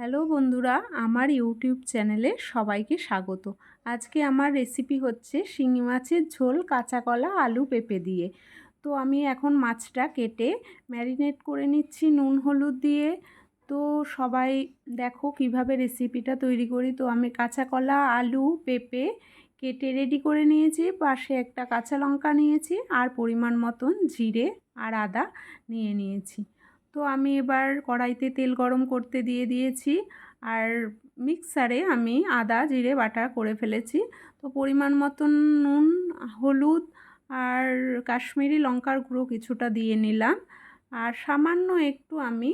Hello বন্ধুরা, আমার YouTube চ্যানেলে সবাইকে স্বাগত। আজকে আমার রেসিপি হচ্ছে শিঙি মাছের ঝোল, কাঁচা কলা, আলু পেঁপে দিয়ে। তো আমি এখন মাছটা কেটে ম্যারিনেট করে নিচ্ছি নুন হলুদ দিয়ে। তো সবাই দেখো কিভাবে রেসিপিটা তৈরি করি। তো আমি কাঁচা কলা, আলু, পেঁপে কেটে রেডি করে নিয়েছি। পাশে একটা কাঁচা লঙ্কা নিয়েছি আর পরিমাণ মতন জিরে আর আদা নিয়েছি। তো আমি এবার কড়াইতে তেল গরম করতে দিয়ে দিয়েছি আর মিক্সারে আমি আদা জিরে বাটা করে ফেলেছি। তো পরিমাণ মতন নুন, হলুদ আর কাশ্মীরি লঙ্কার গুঁড়ো কিছুটা দিয়ে নিলাম। আর সামান্য একটু আমি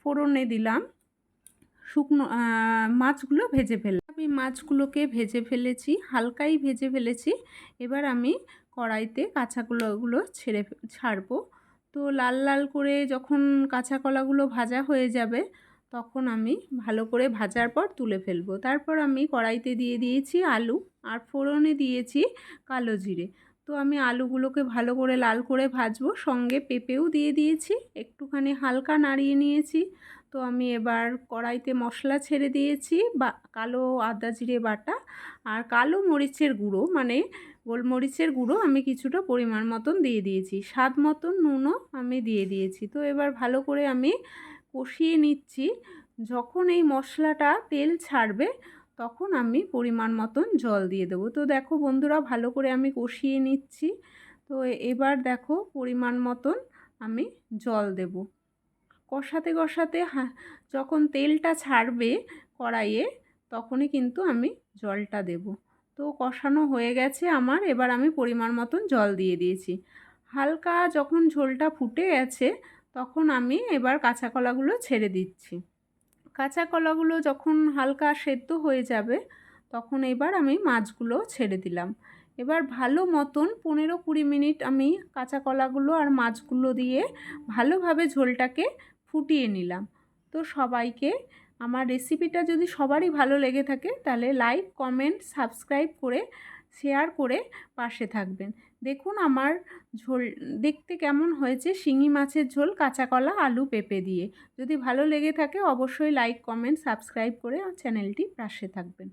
ফোড়নে দিলাম শুকনো মাছগুলো ভেজে ফেললাম। আমি মাছগুলোকে ভেজে ফেলেছি, হালকাই ভেজে ফেলেছি। এবার আমি কড়াইতে কাঁচা কলাগুলো ছাড়বো। তো লাল লাল করে যখন কাঁচা কলাগুলো ভাজা হয়ে যাবে তখন আমি ভালো করে ভাজার পর তুলে ফেলবো। তারপর আমি কড়াইতে দিয়ে দিয়েছি আলু আর ফোড়নে দিয়েছি কালো জিরে। তো আমি আলুগুলোকে ভালো করে লাল করে ভাজবো, সঙ্গে পেঁপেও দিয়ে দিয়েছি, একটুখানি হালকা নাড়িয়ে নিয়েছি। তো আমি এবার কড়াইতে মশলা ছেড়ে দিয়েছি, বা কালো আদা জিরে বাটা আর কালো মরিচের গুঁড়ো, মানে গোলমরিচের গুঁড়ো আমি কিছুটা পরিমাণ মতন দিয়ে দিয়েছি, স্বাদ মতন নুনও আমি দিয়ে দিয়েছি। তো এবার ভালো করে আমি কষিয়ে নিচ্ছি। যখন এই মশলাটা তেল ছাড়বে তখন আমি পরিমাণ মতন জল দিয়ে দেবো। তো দেখো বন্ধুরা, ভালো করে আমি কষিয়ে নিচ্ছি। তো এবার দেখো পরিমাণ মতন আমি জল দেব। কষাতে কষাতে যখন তেলটা ছাড়বে কড়াইয়ে তখনই কিন্তু আমি জলটা দেব। তো কষানো হয়ে গেছে আমার, এবার আমি পরিমাণ মতন জল দিয়ে দিয়েছি। হালকা যখন ঝোলটা ফুটে গেছে তখন আমি এবার কাঁচা কলাগুলো ছেড়ে দিচ্ছি। কাঁচা কলাগুলো যখন হালকা সেদ্ধ হয়ে যাবে তখন এবার আমি মাছগুলো ছেড়ে দিলাম। এবার ভালো মতন 15-20 মিনিট আমি কাঁচা কলাগুলো আর মাছগুলো দিয়ে ভালোভাবে ঝোলটাকে ফুটিয়ে নিলাম। তো সবাইকে আমার রেসিপিটা যদি সবারই ভালো লেগে থাকে তাহলে লাইক, কমেন্ট, সাবস্ক্রাইব করে শেয়ার করে পাশে থাকবেন। দেখুন আমার ঝোল দেখতে কেমন হয়েছে, শিঙি মাছের ঝোল, কাঁচা কলা, আলু পেঁপে দিয়ে। যদি ভালো লেগে থাকে অবশ্যই লাইক, কমেন্ট, সাবস্ক্রাইব করে চ্যানেলটি পাশে থাকবেন।